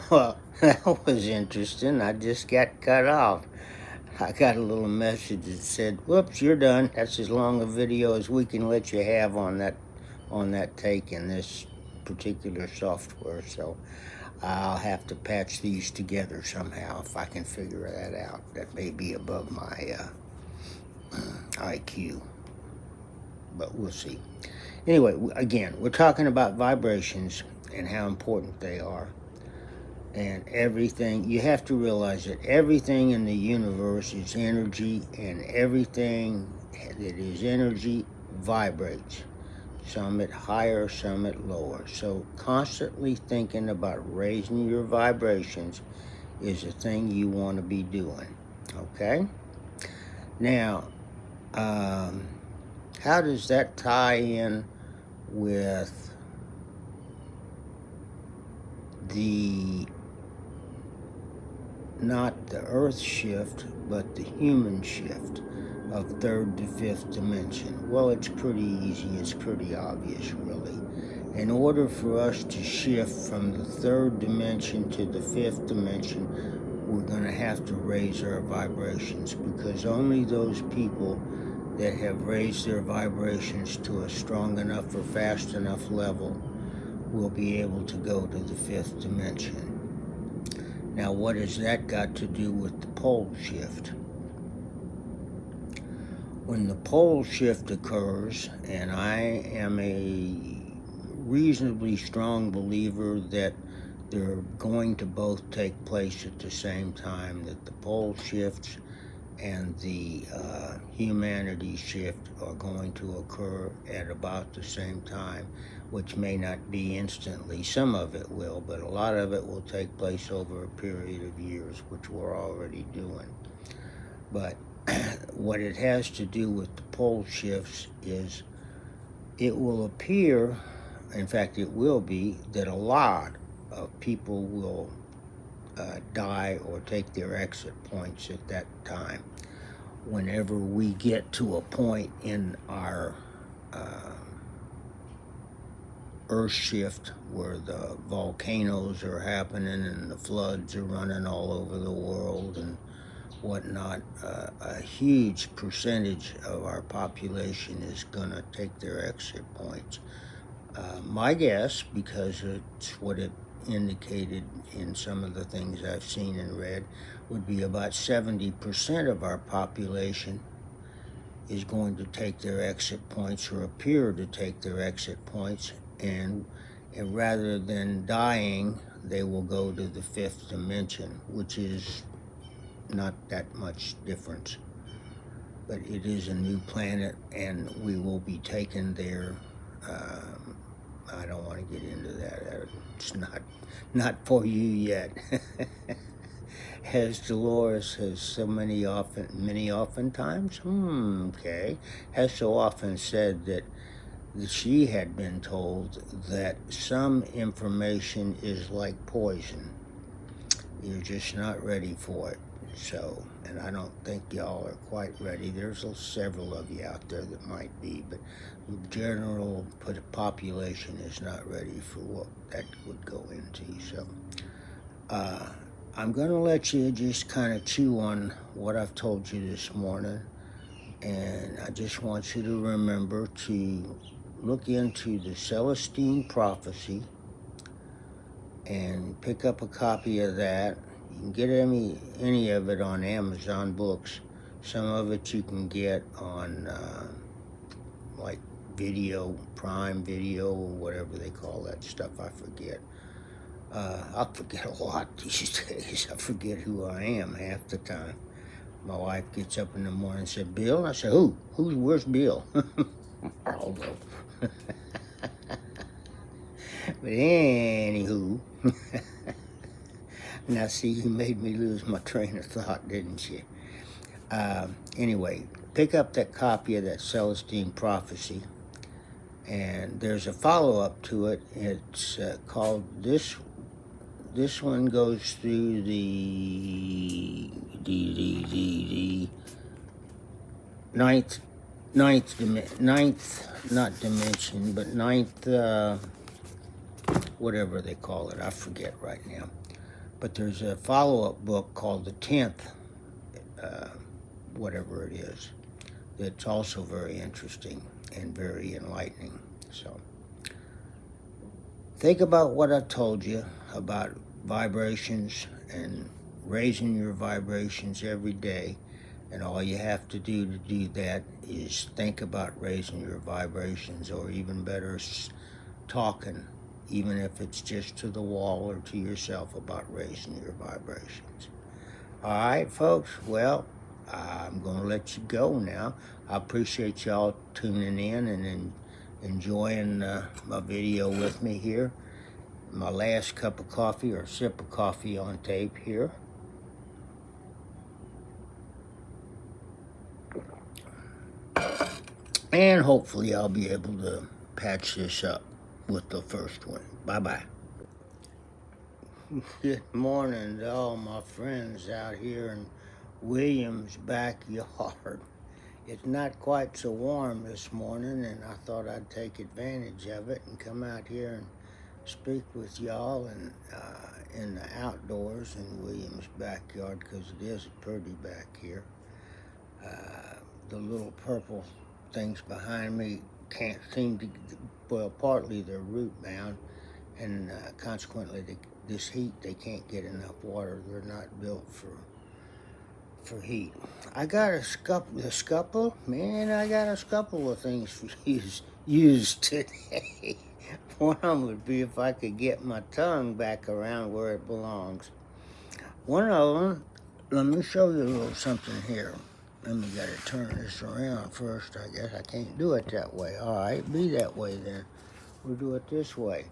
Well, that was interesting. I just got cut off. I got a little message that said, "Whoops, you're done." That's as long a video as we can let you have on that take in this particular software. So I'll have to patch these together somehow if I can figure that out. That may be above my IQ, but we'll see. Anyway, again, we're talking about vibrations and how important they are. And everything, you have to realize that everything in the universe is energy, and everything that is energy vibrates. Some at higher, some at lower. So constantly thinking about raising your vibrations is a thing you want to be doing. Okay? Now, how does that tie in with the not the earth shift, but the human shift of third to fifth dimension? Well, it's pretty easy. It's pretty obvious, really. In order for us to shift from the third dimension to the fifth dimension, we're going to have to raise our vibrations, because only those people that have raised their vibrations to a strong enough or fast enough level will be able to go to the fifth dimension. Now, what has that got to do with the pole shift? When the pole shift occurs, and I am a reasonably strong believer that they're going to both take place at the same time, that the pole shifts and the humanity shift are going to occur at about the same time, which may not be instantly. Some of it will, but a lot of it will take place over a period of years, which we're already doing. But what it has to do with the pole shifts is it will appear, in fact it will be, that a lot of people will die or take their exit points at that time. Whenever we get to a point in our earth shift where the volcanoes are happening and the floods are running all over the world and whatnot, a huge percentage of our population is going to take their exit points. My guess, because it's what it indicated in some of the things I've seen and read, would be about 70% of our population is going to take their exit points or appear to take their exit points, and rather than dying, they will go to the fifth dimension, which is not that much difference. But it is a new planet, and we will be taken there. I don't want to get into that. It's not for you yet. As Dolores has so many oftentimes, has so often said that she had been told that some information is like poison. You're just not ready for it. So, and I don't think y'all are quite ready. There's several of you out there that might be, but the general population is not ready for what that would go into. So, I'm going to let you just kind of chew on what I've told you this morning, and I just want you to remember to look into the Celestine Prophecy and pick up a copy of that. You can get any of it on Amazon Books. Some of it you can get on like Prime Video, or whatever they call that stuff. I forget. I forget a lot these days. I forget who I am half the time. My wife gets up in the morning and says, "Bill?" And I say, "Who? Where's Bill?" I don't know. But anywho, now see, you made me lose my train of thought, didn't you? Anyway, pick up that copy of that Celestine Prophecy, and there's a follow-up to it. It's called This one goes through the ninth, not dimension, but ninth, whatever they call it. I forget right now. But there's a follow-up book called The 10th, whatever it is, that's also very interesting and very enlightening. So think about what I told you about vibrations and raising your vibrations every day. And all you have to do that is think about raising your vibrations, or even better, talking, even if it's just to the wall or to yourself, about raising your vibrations. All right, folks. Well, I'm going to let you go now. I appreciate y'all tuning in and enjoying my video with me here. My last cup of coffee, or sip of coffee, on tape here. And hopefully I'll be able to patch this up with the first one. Bye-bye. Good morning to all my friends out here in Williams' backyard. It's not quite so warm this morning, and I thought I'd take advantage of it and come out here and speak with y'all and in the outdoors in Williams' backyard, because it is pretty back here. The little purple things behind me can't seem to, well, partly they're root bound, and consequently this heat, they can't get enough water. They're not built for heat. I got a scuffle, man, I got a couple of things for use today. One of them would be if I could get my tongue back around where it belongs. One of them, let me show you a little something here. Let me gotta turn this around first, I guess. I can't do it that way. All right, be that way then. We'll do it this way.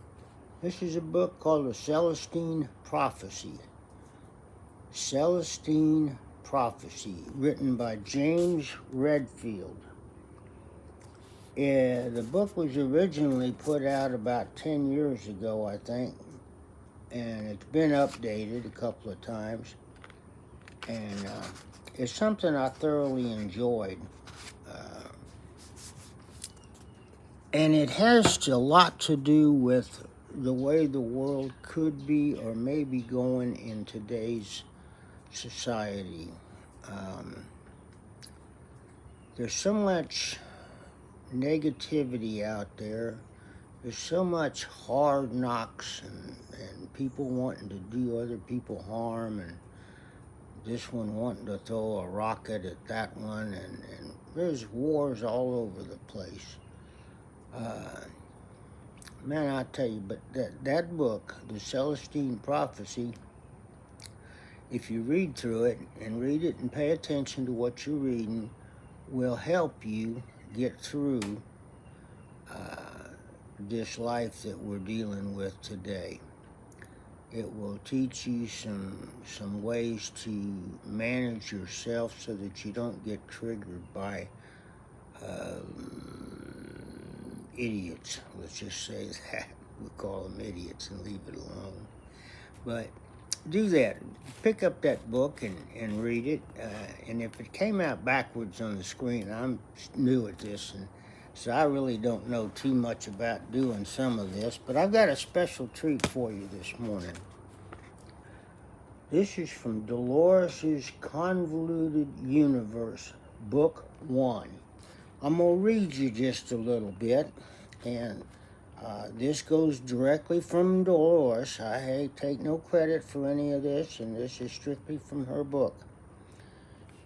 This is a book called The Celestine Prophecy. Celestine Prophecy, written by James Redfield. The book was originally put out about 10 years ago, I think, and it's been updated a couple of times, and it's something I thoroughly enjoyed, and it has a lot to do with the way the world could be or may be going in today's society. There's so much negativity out there. There's so much hard knocks and people wanting to do other people harm, and this one wanting to throw a rocket at that one, and there's wars all over the place. Man, I tell you, but that book, The Celestine Prophecy, if you read through it and pay attention to what you're reading, will help you get through this life that we're dealing with today. It will teach you some ways to manage yourself so that you don't get triggered by idiots. Let's just say that. We'll call them idiots and leave it alone. But do that. Pick up that book and read it. And if it came out backwards on the screen, I'm new at this, and so I really don't know too much about doing some of this, but I've got a special treat for you this morning. This is from Dolores' Convoluted Universe, Book 1. I'm going to read you just a little bit, and this goes directly from Dolores. I take no credit for any of this, and this is strictly from her book.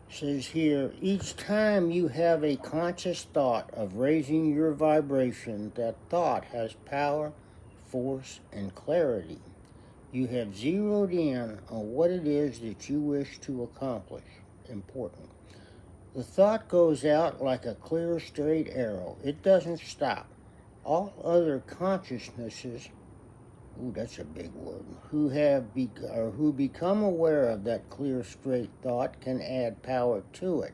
It says here, each time you have a conscious thought of raising your vibration, that thought has power, force, and clarity. You have zeroed in on what it is that you wish to accomplish. Important. The thought goes out like a clear, straight arrow. It doesn't stop. All other consciousnesses, that's a big word, who become aware of that clear, straight thought can add power to it.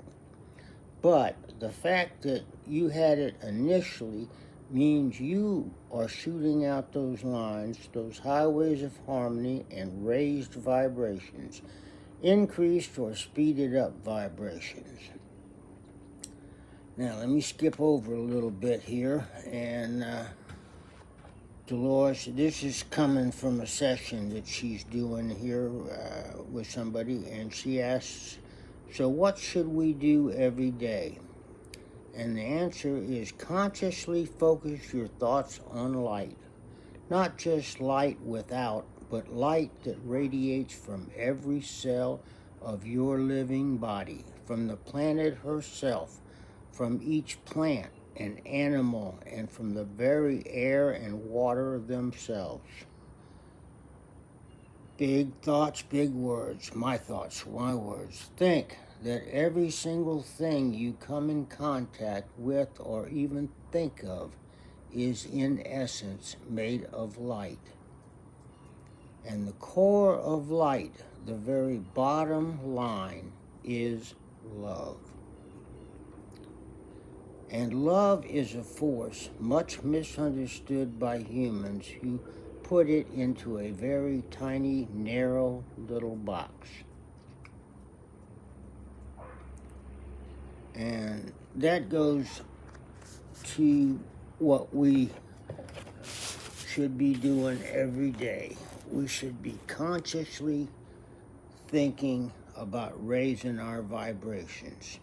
But the fact that you had it initially means you are shooting out those lines, those highways of harmony and raised vibrations, increased or speeded up vibrations. Now, let me skip over a little bit here and Dolores, this is coming from a session that she's doing here with somebody, and she asks, so what should we do every day? And the answer is consciously focus your thoughts on light. Not just light without, but light that radiates from every cell of your living body, from the planet herself, from each plant and animal, and from the very air and water themselves. Big thoughts, big words. My thoughts, my words. Think that every single thing you come in contact with or even think of is in essence made of light. And the core of light, the very bottom line, is love. And love is a force much misunderstood by humans who put it into a very tiny, narrow little box. And that goes to what we should be doing every day. We should be consciously thinking about raising our vibrations.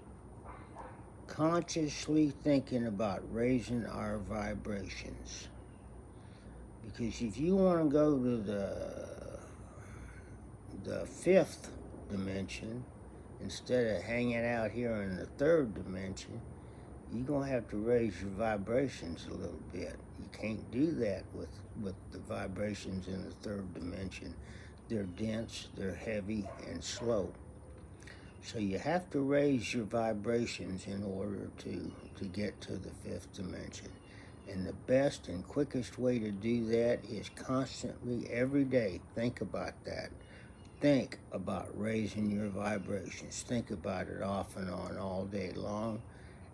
Consciously thinking about raising our vibrations. Because if you want to go to the fifth dimension, instead of hanging out here in the third dimension, you're going to have to raise your vibrations a little bit. You can't do that with the vibrations in the third dimension. They're dense, they're heavy, and slow. So you have to raise your vibrations in order to get to the fifth dimension. And the best and quickest way to do that is constantly, every day, think about that. Think about raising your vibrations. Think about it off and on all day long.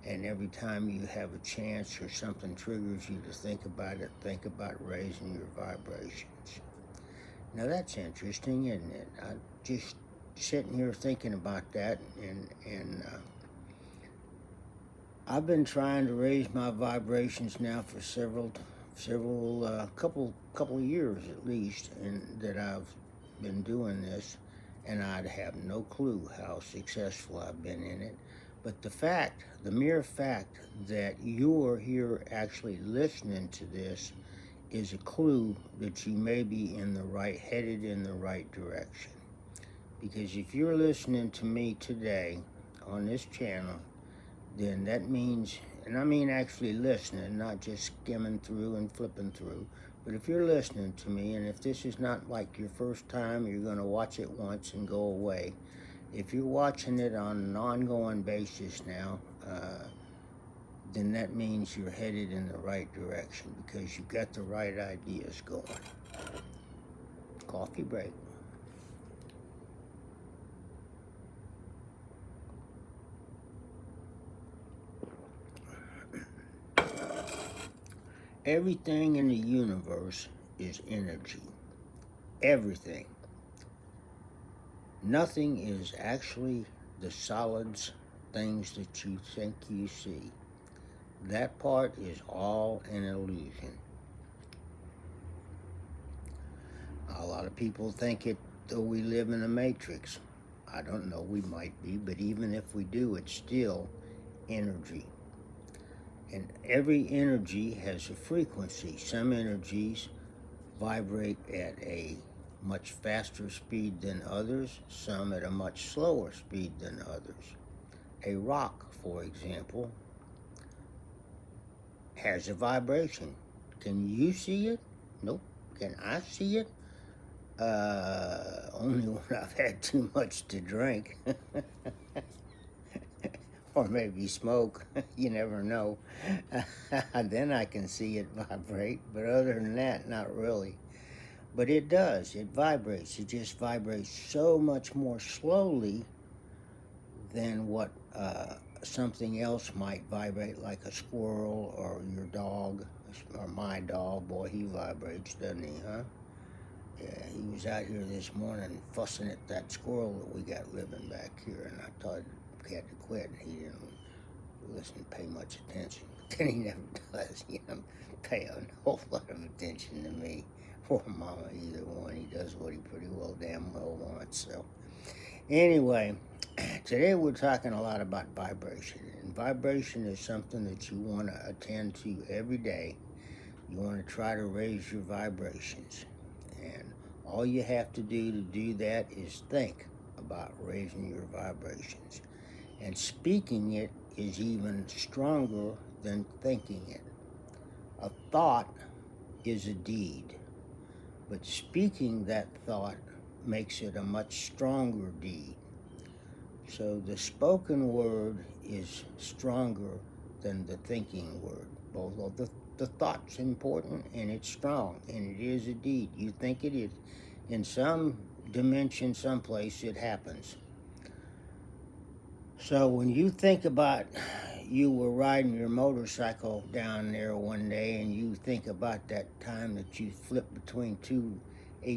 And every time you have a chance or something triggers you to think about it, think about raising your vibrations. Now that's interesting, isn't it? I just sitting here thinking about that, and I've been trying to raise my vibrations now for couple of years at least, and that I've been doing this, and I'd have no clue how successful I've been in it. But the mere fact that you're here actually listening to this is a clue that you may be headed in the right direction. Because if you're listening to me today on this channel, then that means, and I mean actually listening, not just skimming through and flipping through, but if you're listening to me, and if this is not like your first time, you're going to watch it once and go away. If you're watching it on an ongoing basis now, then that means you're headed in the right direction because you've got the right ideas going. Coffee break. Everything in the universe is energy. Everything. Nothing is actually the solids, things that you think you see. That part is all an illusion. A lot of people think though we live in a matrix. I don't know, we might be, but even if we do, it's still energy. And every energy has a frequency. Some energies vibrate at a much faster speed than others, some at a much slower speed than others. A rock, for example, has a vibration. Can you see it? Nope. Can I see it? Only when I've had too much to drink. Or maybe smoke, you never know. Then I can see it vibrate, but other than that, not really. But it does, it vibrates. It just vibrates so much more slowly than what something else might vibrate, like a squirrel or your dog, or my dog. Boy, he vibrates, doesn't he, huh? Yeah, he was out here this morning fussing at that squirrel that we got living back here, and I thought he had to quit, and he didn't pay much attention. then he never does, pay a whole lot of attention to me or Mama, either one. He does what he pretty well damn well wants. So, anyway, today we're talking a lot about vibration. And vibration is something that you want to attend to every day. You want to try to raise your vibrations. And all you have to do that is think about raising your vibrations. And speaking it is even stronger than thinking it. A thought is a deed, but speaking that thought makes it a much stronger deed. So the spoken word is stronger than the thinking word. Both of the thought's important and it's strong and it is a deed. You think it is. In some dimension, someplace, it happens. So when you think about you were riding your motorcycle down there one day and you think about that time that you flipped between two